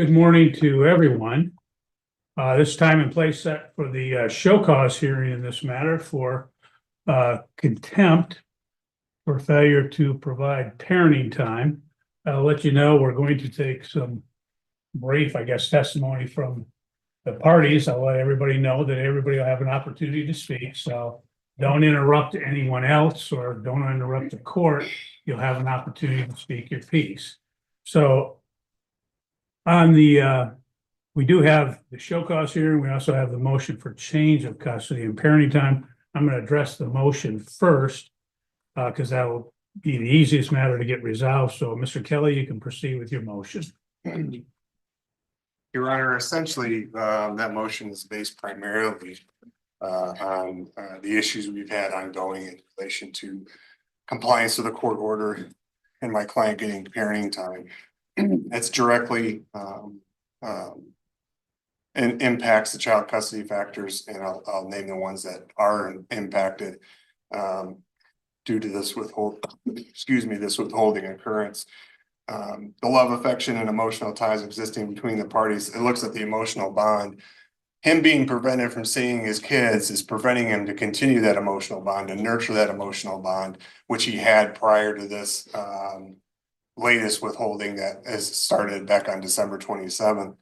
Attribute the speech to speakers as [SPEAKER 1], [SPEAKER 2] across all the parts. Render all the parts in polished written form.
[SPEAKER 1] Good morning to everyone. This time and place set for the show cause hearing in this matter for contempt for failure to provide parenting time. I'll let you know we're going to take some brief, testimony from the parties. I'll let everybody know that everybody will have an opportunity to speak. So don't interrupt anyone else or don't interrupt the court. You'll have an opportunity to speak your piece. So on the we do have the show cause hearing. We also have the motion for change of custody and parenting time. I'm going to address the motion first because that will be the easiest matter to get resolved. So, Mr. Kelly, you can proceed with your motion.
[SPEAKER 2] Your Honor, essentially, that motion is based primarily on the issues we've had ongoing in relation to compliance with the court order and my client getting parenting time. It's directly and impacts the child custody factors, and I'll name the ones that are impacted due to this withholding occurrence. The love, affection, and emotional ties existing between the parties. It looks at the emotional bond. Him being prevented from seeing his kids is preventing him to continue that emotional bond and nurture that emotional bond, which he had prior to this latest withholding that has started back on December 27th.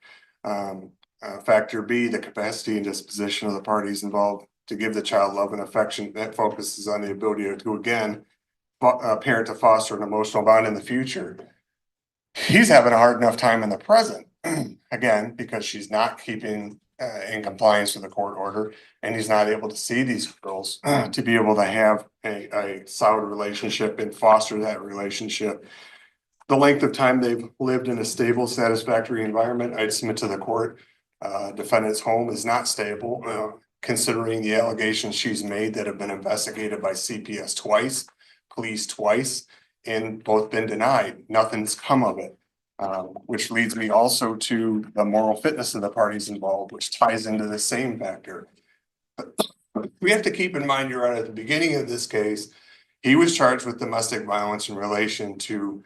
[SPEAKER 2] Factor B, the capacity and disposition of the parties involved to give the child love and affection that focuses on the ability to again parent to foster an emotional bond in the future. He's having a hard enough time in the present, again, because she's not keeping in compliance with the court order, and he's not able to see these girls to be able to have a solid relationship and foster that relationship. The length of time they've lived in a stable, satisfactory environment, I'd submit to the court. Defendant's home is not stable, considering the allegations she's made that have been investigated by CPS twice, police twice, and both been denied. Nothing's come of it, which leads me also to the moral fitness of the parties involved, which ties into the same factor. But we have to keep in mind, Your Honor, at the beginning of this case, he was charged with domestic violence in relation to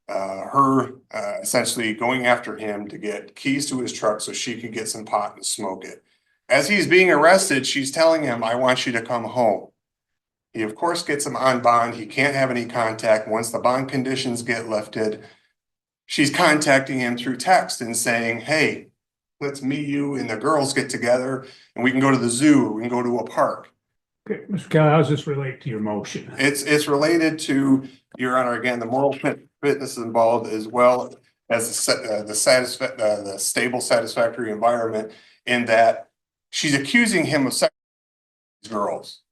[SPEAKER 2] her essentially going after him to get keys to his truck so she could get some pot and smoke it. As he's being arrested, she's telling him, "I want you to come home." He, of course, gets him on bond. He can't have any contact. Once the bond conditions get lifted, she's contacting him through text and saying, "Hey, let's meet you and the girls get together and we can go to the zoo, or we can go to a park."
[SPEAKER 1] Okay, Mr. Kelly, how does this relate to your motion?
[SPEAKER 2] It's related to, Your Honor, again, the moral fitness involved, as well as the stable, satisfactory environment, in that she's accusing him of sex with girls.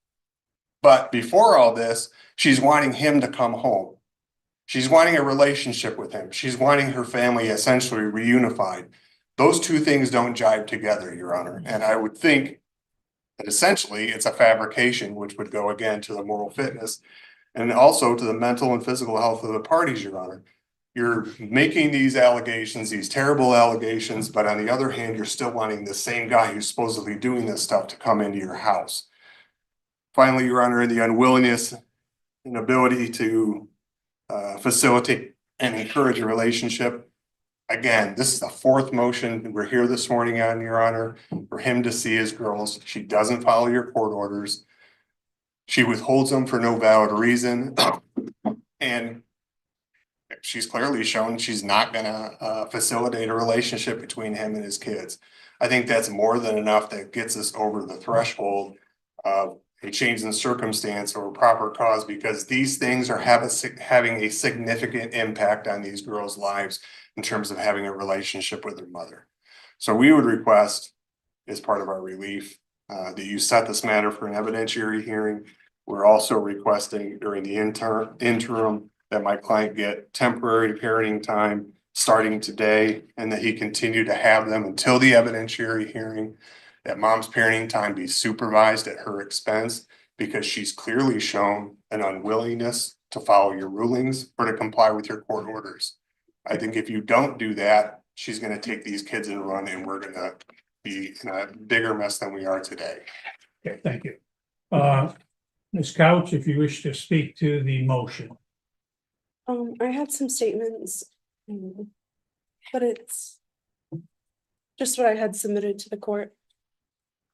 [SPEAKER 2] But before all this, she's wanting him to come home. She's wanting a relationship with him. She's wanting her family essentially reunified. Those two things don't jive together, Your Honor. And I would think that essentially it's a fabrication, which would go again to the moral fitness and also to the mental and physical health of the parties, Your Honor. You're making these allegations, these terrible allegations, but on the other hand, you're still wanting the same guy who's supposedly doing this stuff to come into your house. Finally, Your Honor, the unwillingness and ability to facilitate and encourage a relationship. Again, this is the fourth motion we're here this morning on, Your Honor, for him to see his girls. She doesn't follow your court orders. She withholds them for no valid reason. And she's clearly shown she's not going to facilitate a relationship between him and his kids. I think that's more than enough that gets us over the threshold of a change in circumstance or a proper cause, because these things are having a significant impact on these girls' lives in terms of having a relationship with their mother. So we would request, as part of our relief, that you set this matter for an evidentiary hearing. We're also requesting during the interim that my client get temporary parenting time starting today, and that he continue to have them until the evidentiary hearing. That mom's parenting time be supervised at her expense, because she's clearly shown an unwillingness to follow your rulings or to comply with your court orders. I think if you don't do that, she's going to take these kids and run, and we're going to be in a bigger mess than we are today.
[SPEAKER 1] Okay, thank you. Ms. Couch, if you wish to speak to the motion.
[SPEAKER 3] I had some statements, but it's Just what I had submitted to the court.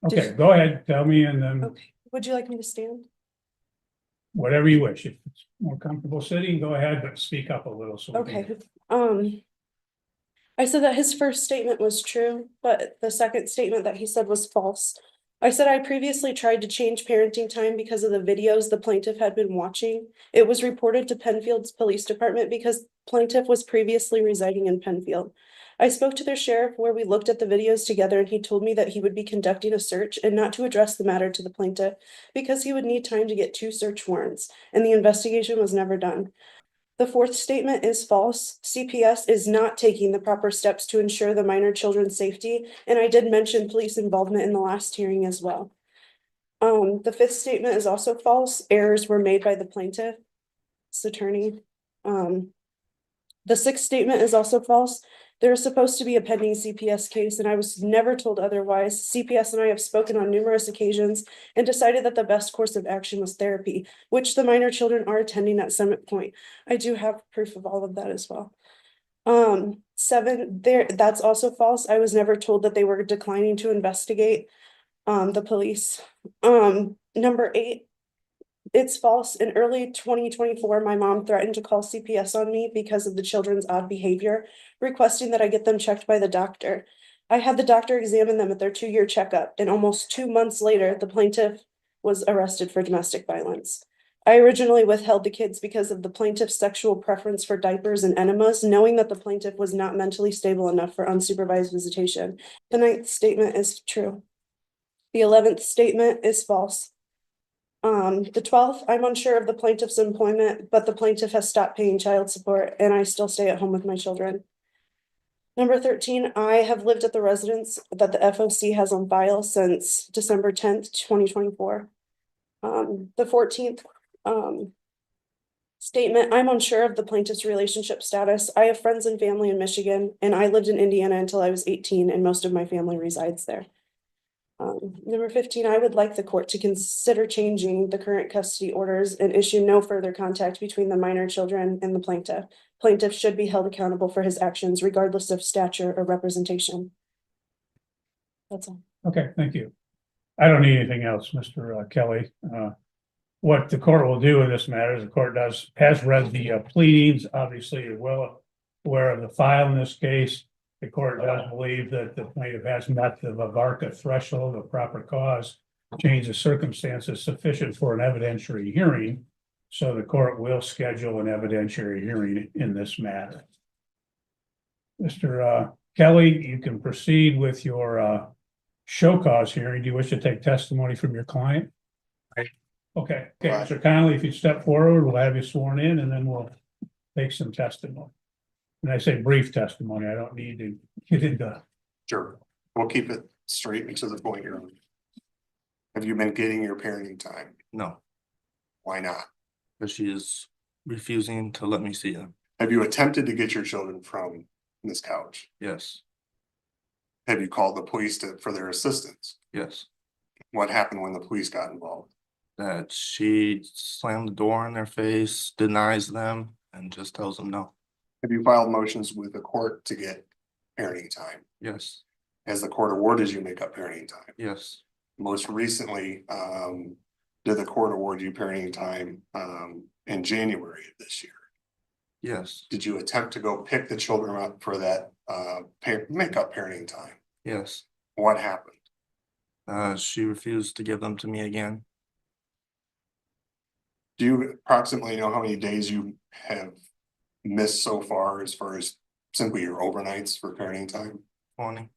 [SPEAKER 1] Okay, go ahead, tell me, and then
[SPEAKER 3] Okay, would you like me to stand?
[SPEAKER 1] whatever you wish. If it's more comfortable sitting, go ahead, but speak up a little so we can.
[SPEAKER 3] Okay, I said that his first statement was true, but the second statement that he said was false. I said I previously tried to change parenting time because of the videos the plaintiff had been watching. It was reported to Penfield's police department because plaintiff was previously residing in Penfield. I spoke to their sheriff where we looked at the videos together and he told me that he would be conducting a search and not to address the matter to the plaintiff because he would need time to get 2 search warrants and the investigation was never done. The fourth statement is false. CPS is not taking the proper steps to ensure the minor children's safety, and I did mention police involvement in the last hearing as well. The fifth statement is also false. Errors were made by the plaintiff's attorney. The sixth statement is also false. There is supposed to be a pending CPS case, and I was never told otherwise. CPS and I have spoken on numerous occasions and decided that the best course of action was therapy, which the minor children are attending at Summit Point. I do have proof of all of that as well. That's also false. I was never told that they were declining to investigate the police. Number 8, it's false. In early 2024, my mom threatened to call CPS on me because of the children's odd behavior, requesting that I get them checked by the doctor. I had the doctor examine them at their 2-year checkup, and almost 2 months later, the plaintiff was arrested for domestic violence. I originally withheld the kids because of the plaintiff's sexual preference for diapers and enemas, knowing that the plaintiff was not mentally stable enough for unsupervised visitation. The 9th statement is true. The 11th statement is false. The 12th, I'm unsure of the plaintiff's employment, but the plaintiff has stopped paying child support and I still stay at home with my children. Number 13, I have lived at the residence that the FOC has on file since December 10th, 2024. The 14th, statement, I'm unsure of the plaintiff's relationship status. I have friends and family in Michigan, and I lived in Indiana until I was 18, and most of my family resides there. Number 15, I would like the court to consider changing the current custody orders and issue no further contact between the minor children and the plaintiff. Plaintiff should be held accountable for his actions regardless of stature or representation. That's all.
[SPEAKER 1] Okay, thank you. I don't need anything else, Mr. Kelly. What the court will do in this matter is the court has read the pleadings, obviously you're well aware of the file in this case. The court does believe that the plaintiff has met the VARCA threshold of proper cause, change of circumstances sufficient for an evidentiary hearing. So the court will schedule an evidentiary hearing in this matter. Mr. Kelly, you can proceed with your show cause hearing. Do you wish to take testimony from your client?
[SPEAKER 2] Right.
[SPEAKER 1] Okay, Mr. Connolly, if you step forward, we'll have you sworn in and then we'll take some testimony. And I say brief testimony, I don't need to get into.
[SPEAKER 2] Sure, we'll keep it straight and to the point here. Have you been getting your parenting time?
[SPEAKER 4] No,
[SPEAKER 2] Why not?
[SPEAKER 4] but she is refusing to let me see them.
[SPEAKER 2] Have you attempted to get your children from this couch?
[SPEAKER 4] Yes,
[SPEAKER 2] Have you called the police for their assistance?
[SPEAKER 4] yes.
[SPEAKER 2] What happened when the police got involved?
[SPEAKER 4] That she slammed the door in their face, denies them, and just tells them no.
[SPEAKER 2] Have you filed motions with the court to get parenting time?
[SPEAKER 4] Yes,
[SPEAKER 2] Has the court awarded you make up parenting time?
[SPEAKER 4] yes,
[SPEAKER 2] Most recently, did the court award you parenting time in January of this year?
[SPEAKER 4] yes,
[SPEAKER 2] Did you attempt to go pick the children up for that make up parenting time?
[SPEAKER 4] yes.
[SPEAKER 2] What happened?
[SPEAKER 4] She refused to give them to me again.
[SPEAKER 2] Do you approximately know how many days you have missed so far as simply your overnights for parenting time?
[SPEAKER 4] 20.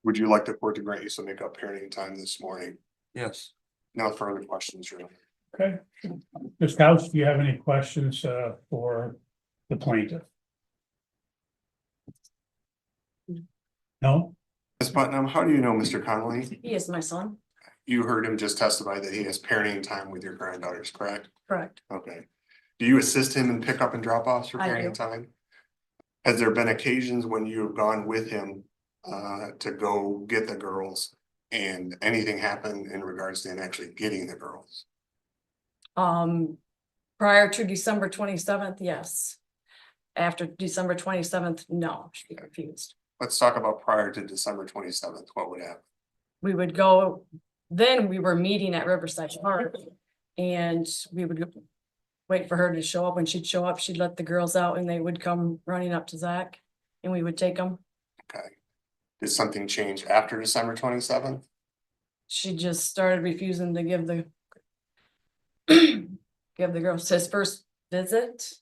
[SPEAKER 2] Would you like the court to grant you some make up parenting time this morning?
[SPEAKER 4] Yes.
[SPEAKER 2] No further questions, Your Honor.
[SPEAKER 1] Okay. Ms. Couch, do you have any questions for the plaintiff? No?
[SPEAKER 2] Ms. Putnam, how do you know Mr. Connolly?
[SPEAKER 5] He is my son.
[SPEAKER 2] You heard him just testify that he has parenting time with your granddaughters, correct?
[SPEAKER 5] Correct.
[SPEAKER 2] Okay. Do you assist him in pick up and drop offs for
[SPEAKER 5] I
[SPEAKER 2] parenting
[SPEAKER 5] do.
[SPEAKER 2] time? Has there been occasions when you have gone with him to go get the girls and anything happened in regards to him actually getting the girls?
[SPEAKER 5] Prior to December 27th, yes. After December 27th, no, she refused.
[SPEAKER 2] let's talk about prior to December 27th, what would happen?
[SPEAKER 5] We would go, then we were meeting at Riverside Park. And we would wait for her to show up. When she'd show up, she'd let the girls out and they would come running up to Zach and we would take them.
[SPEAKER 2] Okay. Did something change after December 27th?
[SPEAKER 5] She just started refusing to give the give the girls his first visit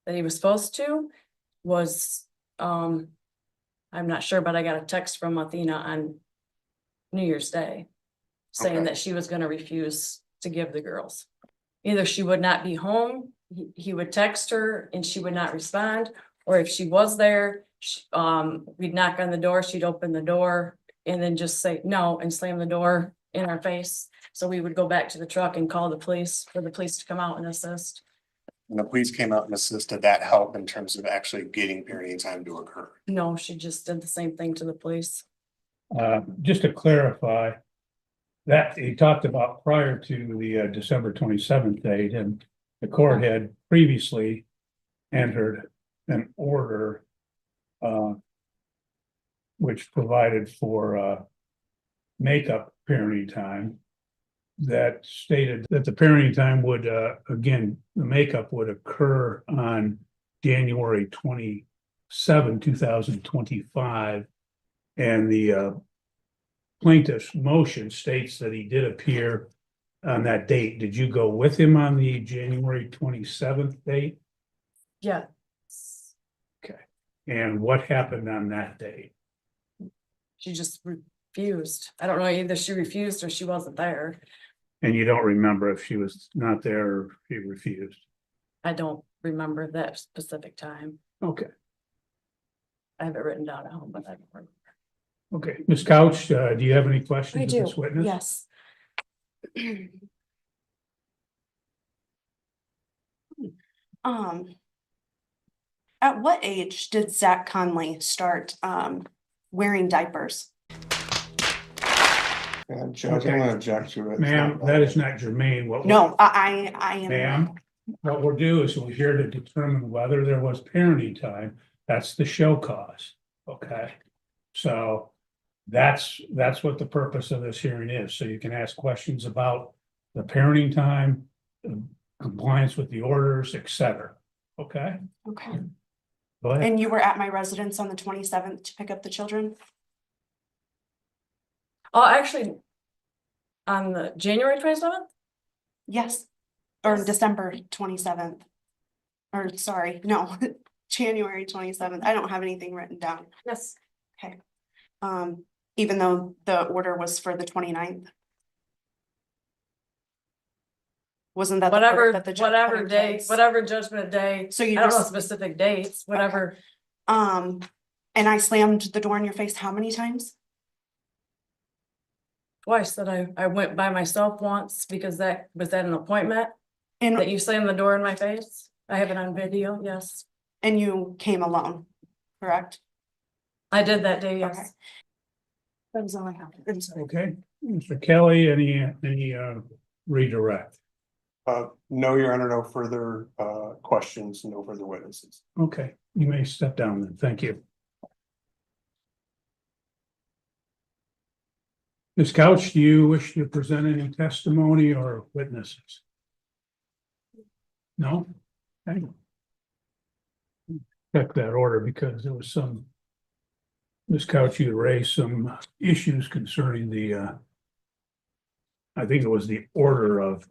[SPEAKER 5] that he was supposed to was, I'm not sure, but I got a text from Athena on New Year's Day saying
[SPEAKER 2] Okay.
[SPEAKER 5] that she was gonna refuse to give the girls. Either she would not be home, he would text her and she would not respond, or if she was there, we'd knock on the door, she'd open the door and then just say no and slam the door in our face. So we would go back to the truck and call the police for the police to come out and assist.
[SPEAKER 2] And the police came out and assisted, that help in terms of actually getting parenting time to occur?
[SPEAKER 5] No, she just did the same thing to the police.
[SPEAKER 1] Just to clarify, that he talked about prior to the December 27th date, and the court had previously entered an order which provided for makeup parenting time that stated that the parenting time would, again, the makeup would occur on January 27, 2025. And the plaintiff's motion states that he did appear on that date. Did you go with him on the January 27th date?
[SPEAKER 5] Yeah.
[SPEAKER 1] And what happened on that date?
[SPEAKER 5] She just refused. I don't know, either she refused or she wasn't there.
[SPEAKER 1] And you don't remember if she was not there or if she refused?
[SPEAKER 5] I don't remember that specific time.
[SPEAKER 1] Okay,
[SPEAKER 5] I have it written down at home, but I don't remember.
[SPEAKER 1] okay. Ms. Couch, do you have any questions
[SPEAKER 3] I
[SPEAKER 1] of
[SPEAKER 3] do,
[SPEAKER 1] this witness?
[SPEAKER 3] yes. At what age did Zach Conley start wearing diapers?
[SPEAKER 2] And Judge, I'm gonna object to it.
[SPEAKER 1] Ma'am, that is not germane. What?
[SPEAKER 3] No, I am.
[SPEAKER 1] Ma'am, what we'll do is we're here to determine whether there was parenting time. That's the show cause, okay? So that's what the purpose of this hearing is. So you can ask questions about the parenting time, compliance with the orders, et cetera, okay?
[SPEAKER 3] Okay,
[SPEAKER 1] Go ahead.
[SPEAKER 3] and you were at my residence on the 27th to pick up the children?
[SPEAKER 5] Oh, actually, on the January 27th?
[SPEAKER 3] Yes, or
[SPEAKER 5] Yes.
[SPEAKER 3] December 27th. Or sorry, no, January 27th. I don't have anything written down.
[SPEAKER 5] Yes.
[SPEAKER 3] Okay. Even though the order was for the 29th. Wasn't that the
[SPEAKER 5] Whatever,
[SPEAKER 3] court that the judge put
[SPEAKER 5] whatever
[SPEAKER 3] in
[SPEAKER 5] day,
[SPEAKER 3] place?
[SPEAKER 5] whatever judgment day.
[SPEAKER 3] So
[SPEAKER 5] I
[SPEAKER 3] you
[SPEAKER 5] don't know
[SPEAKER 3] just,
[SPEAKER 5] specific dates, whatever.
[SPEAKER 3] and I slammed the door in your face how many times?
[SPEAKER 5] Twice that I went by myself once because that was at an appointment that
[SPEAKER 3] And,
[SPEAKER 5] you slammed the door in my face. I have it on video, yes.
[SPEAKER 3] and you came alone, correct?
[SPEAKER 5] I did that day,
[SPEAKER 3] Okay.
[SPEAKER 5] yes.
[SPEAKER 3] That was all I have. I'm sorry.
[SPEAKER 1] Okay, Mr. Kelly, any redirect?
[SPEAKER 2] No, Your Honor, no further questions, no further witnesses.
[SPEAKER 1] Okay, you may step down then. Thank you. Ms. Couch, do you wish to present any testimony or witnesses? No? Okay. Check that order because there was some. Ms. Couch, you raised some issues concerning the I think it was the order of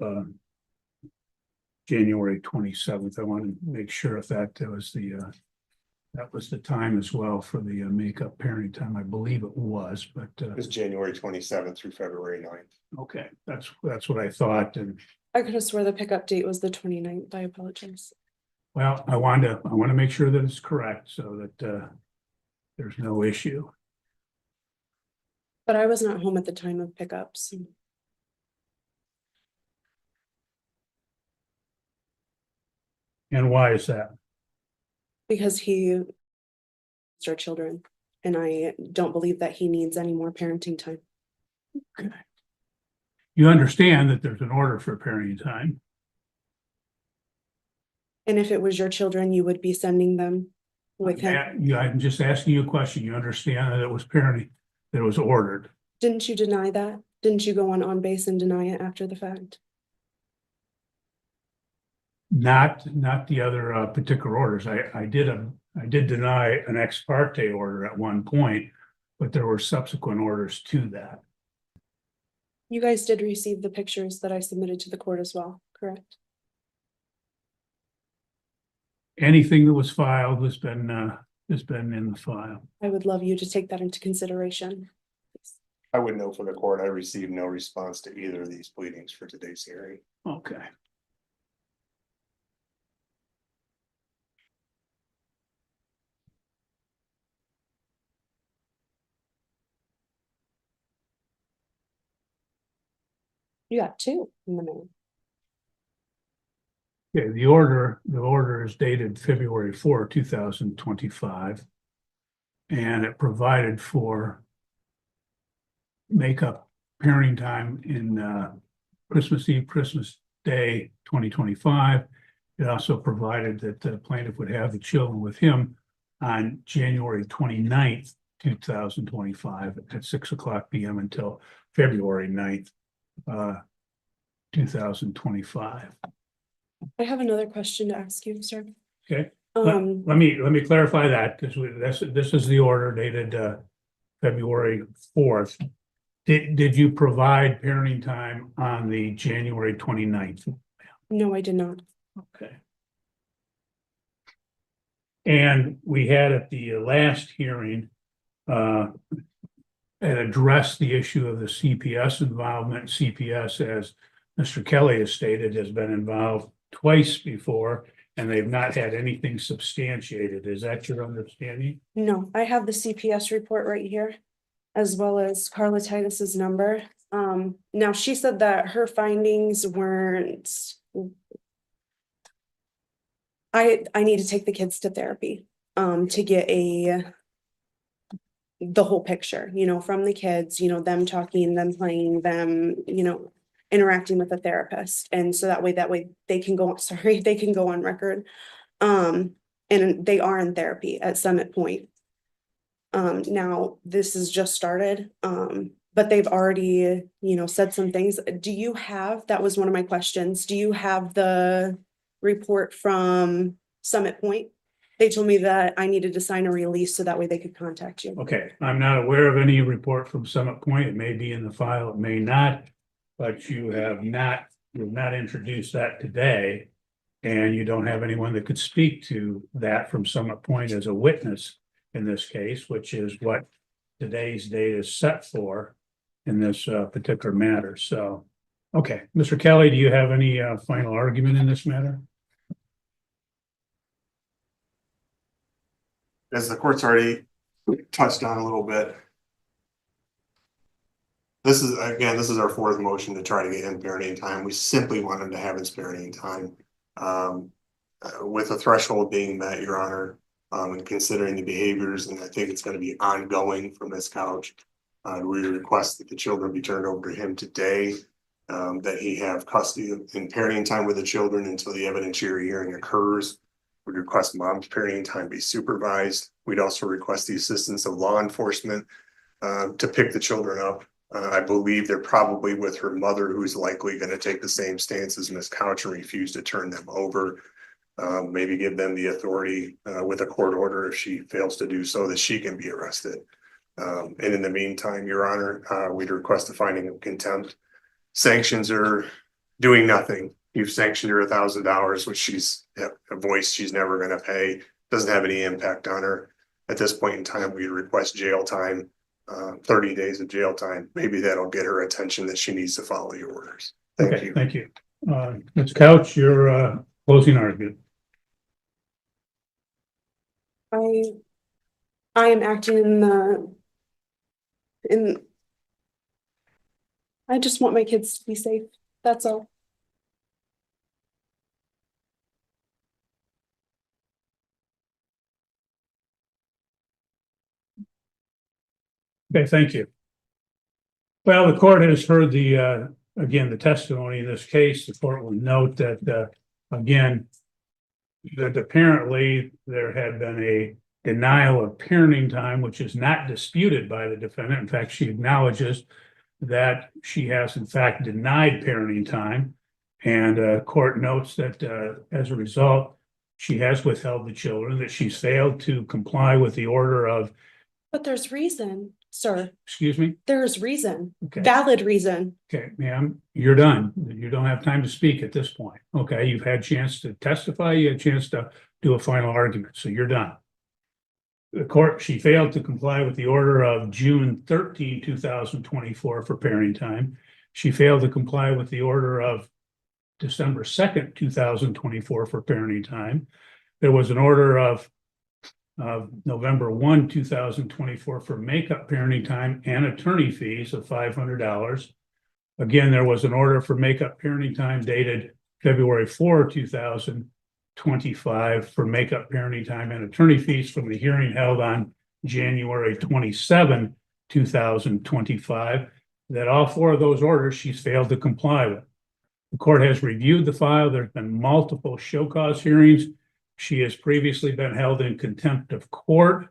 [SPEAKER 1] January 27th. I want to make sure if that was the time as well for the makeup parenting time. I believe it was, but
[SPEAKER 2] It was January 27th through February 9th.
[SPEAKER 1] okay, that's what I thought. And
[SPEAKER 3] I could have swore the pickup date was the 29th. I apologize.
[SPEAKER 1] well, I want to make sure that it's correct so that there's no issue.
[SPEAKER 3] But I was not home at the time of pickups.
[SPEAKER 1] And why is that?
[SPEAKER 3] Because he our children, and I don't believe that he needs any more parenting time.
[SPEAKER 1] You understand that there's an order for parenting time.
[SPEAKER 3] And if it was your children, you would be sending them with him.
[SPEAKER 1] Yeah, I'm just asking you a question. You understand that it was parenting, that it was ordered.
[SPEAKER 3] Didn't you deny that? Didn't you go on base and deny it after the fact?
[SPEAKER 1] Not the other particular orders. I did deny an ex parte order at one point, but there were subsequent orders to that.
[SPEAKER 3] You guys did receive the pictures that I submitted to the court as well, correct?
[SPEAKER 1] Anything that was filed has been in the file.
[SPEAKER 3] I would love you to take that into consideration.
[SPEAKER 2] I would know for the court, I received no response to either of these pleadings for today's hearing.
[SPEAKER 1] Okay.
[SPEAKER 3] You got two in the mail.
[SPEAKER 1] Okay, the order is dated February 4, 2025. And it provided for makeup parenting time in Christmas Eve, Christmas Day, 2025. It also provided that the plaintiff would have the children with him on January 29th, 2025 at 6:00 p.m. until February 9th, 2025.
[SPEAKER 3] I have another question to ask you, sir.
[SPEAKER 1] Okay. Let me clarify that, because this is the order dated February 4th. Did you provide parenting time on the January 29th?
[SPEAKER 3] No, I did not.
[SPEAKER 1] Okay. And we had at the last hearing and addressed the issue of the CPS involvement. CPS, as Mr. Kelly has stated, has been involved twice before, and they've not had anything substantiated. Is that your understanding?
[SPEAKER 3] No, I have the CPS report right here, as well as Carla Titus's number. Now she said that her findings weren't. I need to take the kids to therapy, to get the whole picture, from the kids, them talking, them playing, them, interacting with a therapist. And so that way they can go, they can go on record. And they are in therapy at Summit Point. Now this has just started, but they've already, said some things. That was one of my questions. Do you have the report from Summit Point? They told me that I needed to sign a release so that way they could contact you.
[SPEAKER 1] Okay, I'm not aware of any report from Summit Point. It may be in the file, it may not, but you've not introduced that today. And you don't have anyone that could speak to that from Summit Point as a witness in this case, which is what today's date is set for in this particular matter. So, okay, Mr. Kelly, do you have any final argument in this matter?
[SPEAKER 2] As the court's already touched on a little bit. This is our fourth motion to try to get him parenting time. We simply want him to have his parenting time. With the threshold being met, Your Honor, and considering the behaviors, and I think it's going to be ongoing from this couch. We request that the children be turned over to him today, that he have custody and parenting time with the children until the evidentiary hearing occurs. We'd request mom's parenting time be supervised. We'd also request the assistance of law enforcement to pick the children up. I believe they're probably with her mother, who's likely going to take the same stance as Ms. Couch and refuse to turn them over. Maybe give them the authority with a court order if she fails to do so, that she can be arrested. And in the meantime, Your Honor, we'd request a finding of contempt. Sanctions are doing nothing. You've sanctioned her $1,000, which she's a voice she's never going to pay. Doesn't have any impact on her. At this point in time, we request jail time, 30 days of jail time. Maybe that'll get her attention that she needs to follow your orders. Thank you.
[SPEAKER 1] Thank you. Ms. Couch, your closing argument.
[SPEAKER 3] I am acting I just want my kids to be safe. That's all.
[SPEAKER 1] Okay, thank you. Well, the court has heard again, the testimony in this case. The court will note that, again, that apparently there had been denial of parenting time, which is not disputed by the defendant. In fact, she acknowledges that she has in fact denied parenting time. And court notes that as a result, she has withheld the children, that she's failed to comply with the order of,
[SPEAKER 3] But there's reason, sir.
[SPEAKER 1] excuse me?
[SPEAKER 3] There's reason,
[SPEAKER 1] Okay.
[SPEAKER 3] valid reason.
[SPEAKER 1] Okay, ma'am, you're done. You don't have time to speak at this point. Okay, you've had a chance to testify, you had a chance to do a final argument, so you're done. The court, she failed to comply with the order of June 13, 2024 for parenting time. She failed to comply with the order of December 2nd, 2024 for parenting time. There was an order of November 1, 2024 for makeup parenting time and attorney fees of $500. Again, there was an order for makeup parenting time dated February 4, 2025 for makeup parenting time and attorney fees from the hearing held on January 27, 2025, that all four of those orders she's failed to comply with. The court has reviewed the file. There's been multiple show cause hearings. She has previously been held in contempt of court.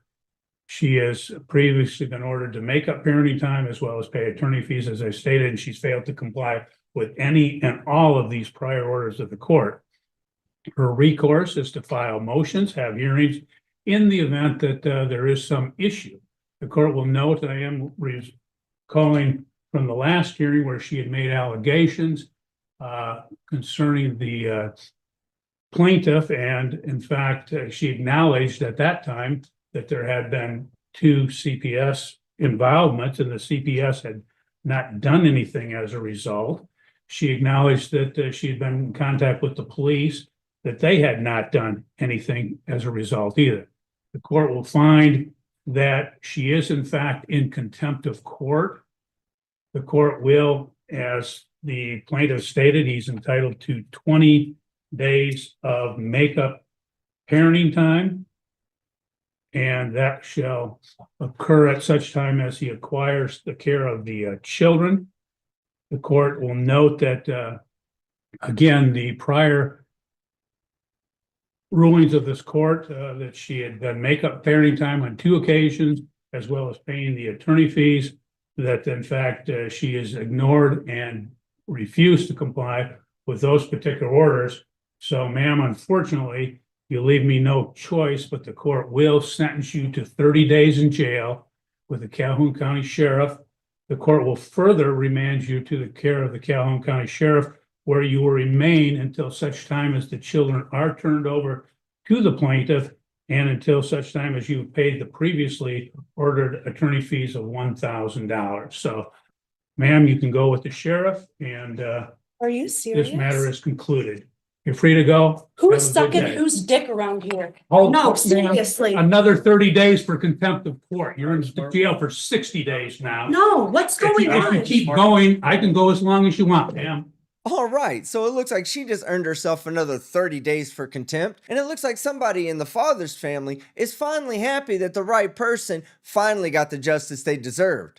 [SPEAKER 1] She has previously been ordered to make up parenting time as well as pay attorney fees, as I stated, and she's failed to comply with any and all of these prior orders of the court. Her recourse is to file motions, have hearings in the event that there is some issue. The court will note that I am recalling from the last hearing where she had made allegations concerning the plaintiff, and in fact, she acknowledged at that time that there had been 2 CPS involvements and the CPS had not done anything as a result. She acknowledged that she had been in contact with the police, that they had not done anything as a result either. The court will find that she is in fact in contempt of court. The court will, as the plaintiff stated, he's entitled to 20 days of makeup parenting time, and that shall occur at such time as he acquires the care of the children. The court will note that, again, the prior rulings of this court, that she had done makeup parenting time on 2 occasions, as well as paying the attorney fees, that in fact she has ignored and refused to comply with those particular orders. So, ma'am, unfortunately, you leave me no choice, but the court will sentence you to 30 days in jail with the Calhoun County Sheriff. The court will further remand you to the care of the Calhoun County Sheriff, where you will remain until such time as the children are turned over to the plaintiff and until such time as you paid the previously ordered attorney fees of $1,000. So, ma'am, you can go with the sheriff, and
[SPEAKER 3] Are you serious?
[SPEAKER 1] this matter is concluded. You're free to go.
[SPEAKER 3] Who's
[SPEAKER 1] Have a good
[SPEAKER 3] sucking
[SPEAKER 1] day.
[SPEAKER 3] whose dick around here?
[SPEAKER 1] Hold-
[SPEAKER 3] No,
[SPEAKER 1] ma'am,
[SPEAKER 3] seriously.
[SPEAKER 1] Another 30 days for contempt of court. You're in jail for 60 days now.
[SPEAKER 3] No, what's
[SPEAKER 1] If
[SPEAKER 3] going
[SPEAKER 1] you
[SPEAKER 3] on?
[SPEAKER 1] keep going, I can go as long as you want, ma'am.
[SPEAKER 6] All right, so it looks like she just earned herself another 30 days for contempt, and it looks like somebody in the father's family is finally happy that the right person finally got the justice they deserved.